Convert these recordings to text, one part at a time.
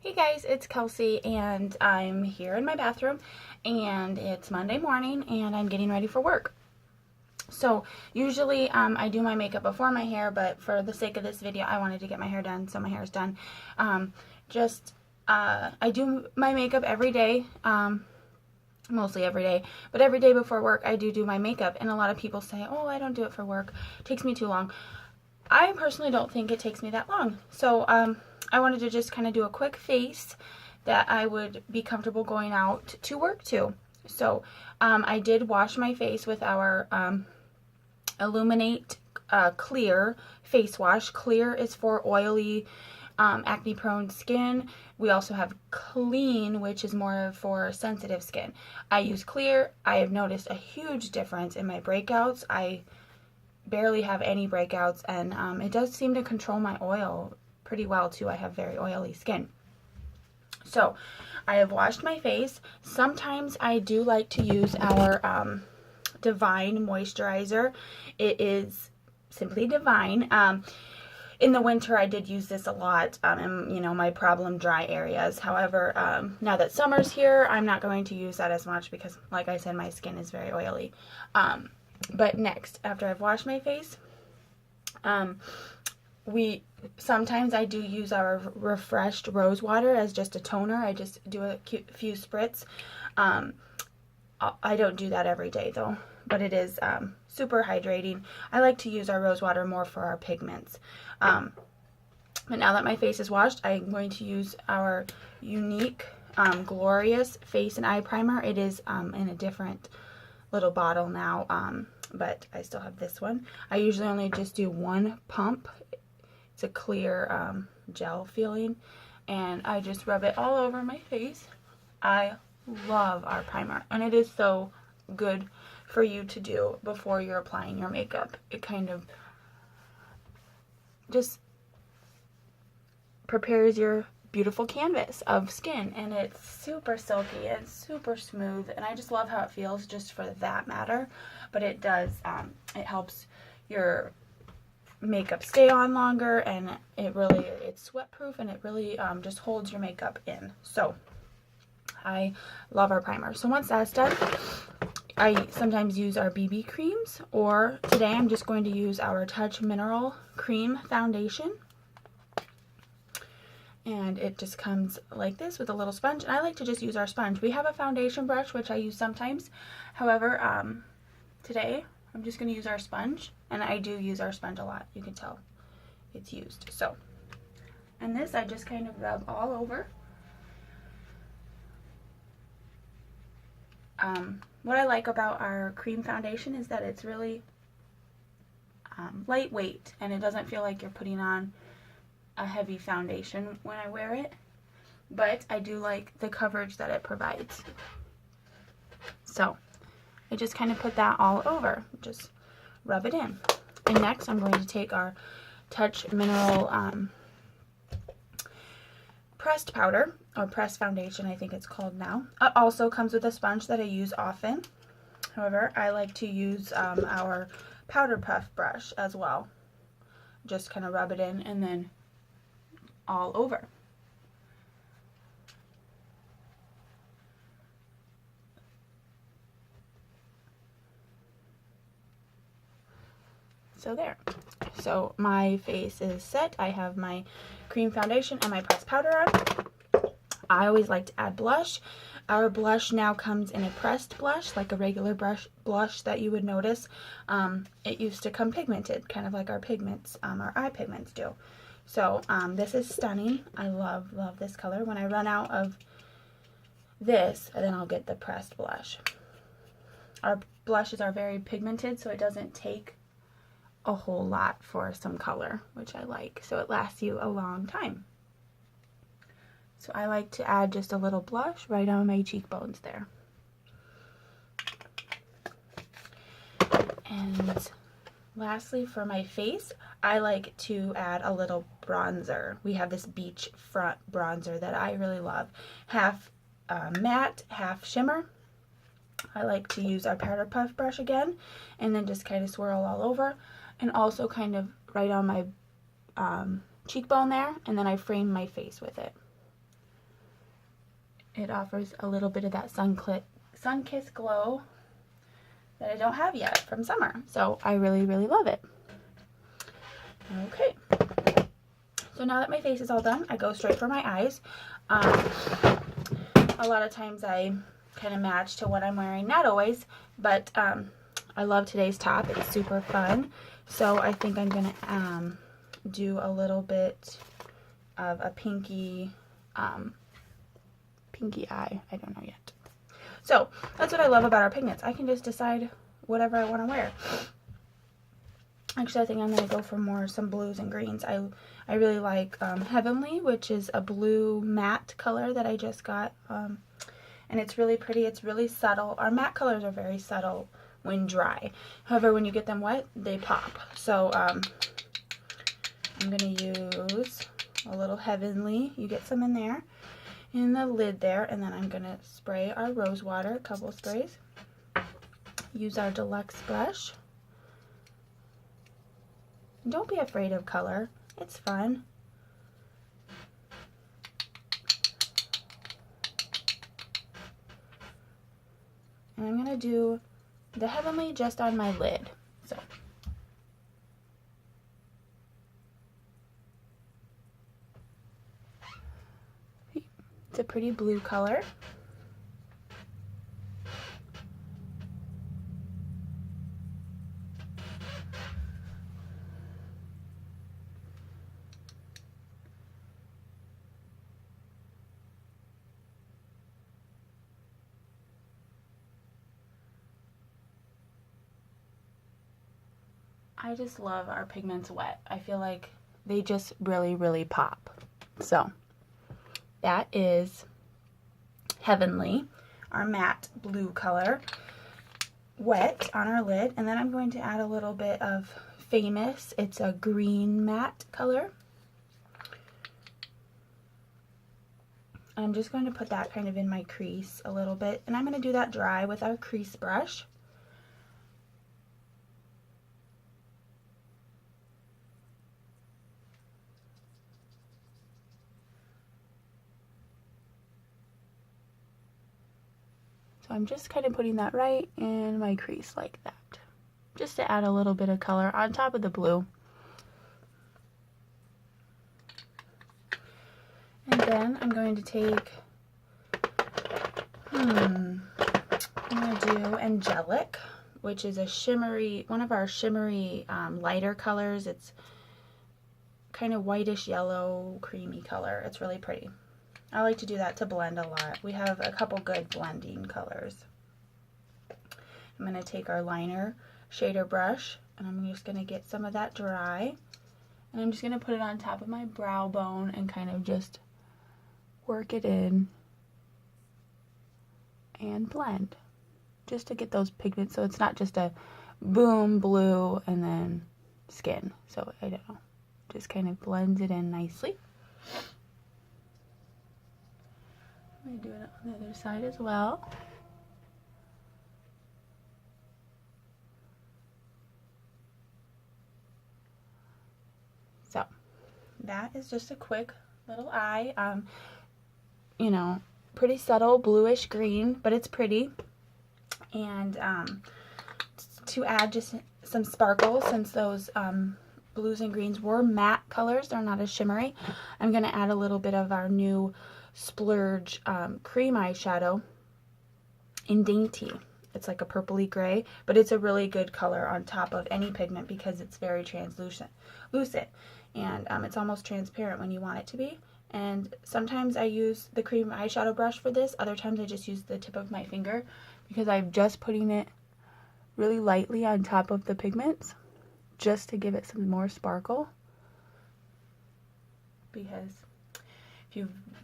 Hey guys, it's Kelsey and I'm here in my bathroom and it's Monday morning and I'm getting ready for work. So usually I do my makeup before my hair, but for the sake of this video I wanted to get my hair done, so my hair is done. I do my makeup every day, mostly every day, but every day before work I do my makeup, and a lot of people say, oh, I don't do it for work, it takes me too long. I personally don't think it takes me that long. So I wanted to just kind of do a quick face that I would be comfortable going out to work to. So I did wash my face with our Illuminate Clear face wash. Clear is for oily, acne prone skin. We also have Clean, which is more for sensitive skin. I use Clear. I have noticed a huge difference in my breakouts. I barely have any breakouts, and it does seem to control my oil pretty well too. I have very oily skin. So I have washed my face. Sometimes I do like to use our Divine moisturizer. It is simply Divine. In the winter I did use this a lot in my problem dry areas. However, now that summer's here, I'm not going to use that as much because, like I said, my skin is very oily. But next, after I've washed my face, sometimes I do use our refreshed rose water as just a toner. I just do a few spritz. I don't do that every day though, but it is super hydrating. I like to use our rose water more for our pigments. But now that my face is washed, I'm going to use our Younique Glorious Face and Eye Primer. It is in a different little bottle now, but I still have this one. I usually only just do one pump. It's a clear gel feeling, and I just rub it all over my face. I love our primer, and it is so good for you to do before you're applying your makeup. It kind of just prepares your beautiful canvas of skin, and it's super silky and super smooth, and I just love how it feels just for that matter. But it does it helps your makeup stay on longer, and it's sweat proof, and it really just holds your makeup in. So I love our primer. So once that's done, I sometimes use our BB creams, or today I'm just going to use our Touch Mineral Cream Foundation. And it just comes like this with a little sponge, and I like to just use our sponge. We have a foundation brush, which I use sometimes. However, today I'm just going to use our sponge, and I do use our sponge a lot. You can tell it's used. So, and this I just kind of rub all over. What I like about our cream foundation is that it's really lightweight, and it doesn't feel like you're putting on a heavy foundation when I wear it, but I do like the coverage that it provides. So I just kind of put that all over, just rub it in. And next I'm going to take our Touch Mineral pressed powder, or pressed foundation I think it's called now. It also comes with a sponge that I use often. However, I like to use our powder puff brush as well. Just kind of rub it in and then all over. So there. So my face is set. I have my cream foundation and my pressed powder on. I always like to add blush. Our blush now comes in a pressed blush, like a regular blush that you would notice. It used to come pigmented, kind of like our pigments, our eye pigments do. So this is stunning. I love this color. When I run out of this, then I'll get the pressed blush. Our blushes are very pigmented, so it doesn't take a whole lot for some color, which I like. So it lasts you a long time. So I like to add just a little blush right on my cheekbones there. And lastly, for my face, I like to add a little bronzer. We have this beach front bronzer that I really love. Half matte, half shimmer. I like to use our powder puff brush again, and then just kind of swirl all over, and also kind of right on my cheekbone there, and then I frame my face with it. it offers a little bit of that sun-kissed glow that I don't have yet from summer. So I really, really love it. Okay. So now that my face is all done, I go straight for my eyes. A lot of times I kind of match to what I'm wearing. Not always, but I love today's top. It's super fun. So I think I'm going to do a little bit of a pinky eye. I don't know yet. So that's what I love about our pigments. I can just decide whatever I want to wear. Actually, I think I'm going to go for some blues and greens. I really like Heavenly, which is a blue matte color that I just got. And it's really pretty. It's really subtle. Our matte colors are very subtle when dry. However, when you get them wet, they pop. So I'm going to use a little Heavenly. You get some in there, in the lid there. And then I'm going to spray our rose water, a couple sprays. Use our deluxe brush. Don't be afraid of color. It's fun. And I'm going to do the Heavenly just on my lid. So it's a pretty blue color. I just love our pigments wet. I feel like they just really, really pop. So that is Heavenly, our matte blue color, wet on our lid. And then I'm going to add a little bit of Famous. It's a green matte color. I'm just going to put that kind of in my crease a little bit. And I'm going to do that dry with our crease brush. So I'm just kind of putting that right in my crease like that, just to add a little bit of color on top of the blue. And then I'm going to take, I'm going to do Angelic, which is a shimmery, one of our shimmery lighter colors. It's kind of whitish yellow, creamy color. It's really pretty. I like to do that to blend a lot. We have a couple good blending colors. I'm going to take our liner shader brush, and I'm just going to get some of that dry. And I'm just going to put it on top of my brow bone and kind of just work it in and blend. Just to get those pigments so it's not just a boom blue and then skin. So I don't know. Just kind of blends it in nicely. I'm going to do it on the other side as well. So that is just a quick little eye. You know, pretty subtle bluish green, but it's pretty. And to add just some sparkle, since those blues and greens were matte colors, they're not as shimmery, I'm going to add a little bit of our new Splurge cream eyeshadow in Dainty. It's like a purpley gray, but it's a really good color on top of any pigment because it's very translucent, and it's almost transparent when you want it to be. And sometimes I use the cream eyeshadow brush for this. Other times I just use the tip of my finger because I'm just putting it really lightly on top of the pigments just to give it some more sparkle. Because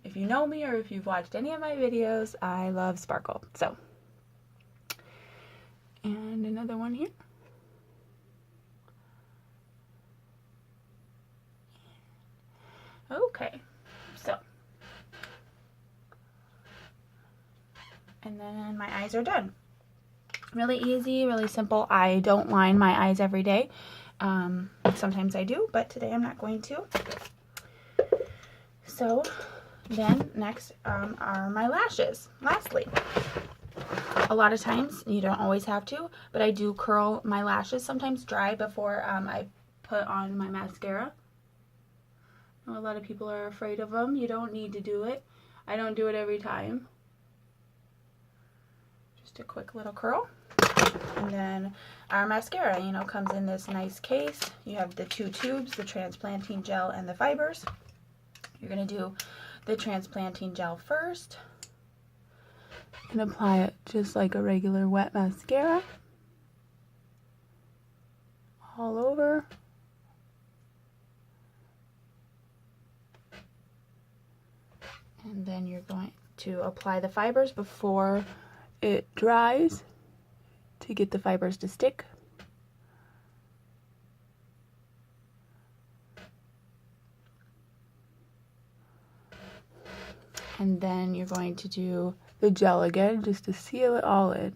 if you know me or if you've watched any of my videos, I love sparkle. So, and another one here. Okay, so, and then my eyes are done. Really easy, really simple. I don't line my eyes every day. Sometimes I do, but today I'm not going to. So Then next are my lashes. Lastly, a lot of times, you don't always have to, but I do curl my lashes, sometimes dry, before I put on my mascara. I know a lot of people are afraid of them. You don't need to do it. I don't do it every time. Just a quick little curl. And then our mascara, you know, comes in this nice case. You have the 2 tubes, the transplanting gel and the fibers. You're going to do the transplanting gel first and apply it just like a regular wet mascara all over. And then you're going to apply the fibers before it dries to get the fibers to stick. And then you're going to do the gel again just to seal it all in.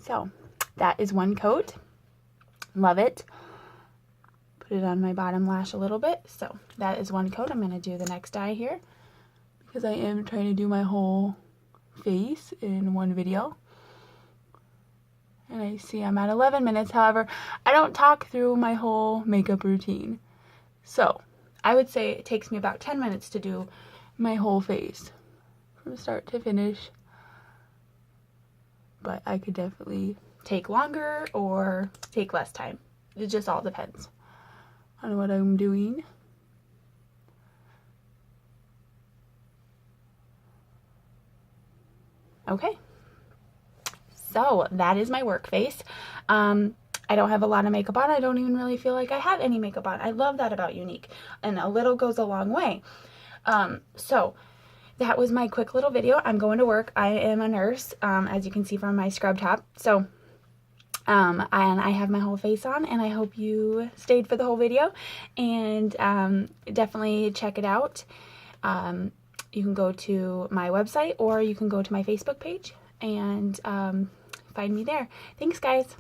So that is one coat. Love it. Put it on my bottom lash a little bit. So that is one coat. I'm going to do the next eye here because I am trying to do my whole face in one video. And I see I'm at 11 minutes. However, I don't talk through my whole makeup routine. So I would say it takes me about 10 minutes to do my whole face from start to finish. But I could definitely take longer or take less time. It just all depends on what I'm doing. Okay. So that is my work face. I don't have a lot of makeup on. I don't even really feel like I have any makeup on. I love that about Younique, and a little goes a long way. So that was my quick little video. I'm going to work. I am a nurse, as you can see from my scrub top. So, and I have my whole face on, and I hope you stayed for the whole video, and definitely check it out. You can go to my website, or you can go to my Facebook page and find me there. Thanks, guys.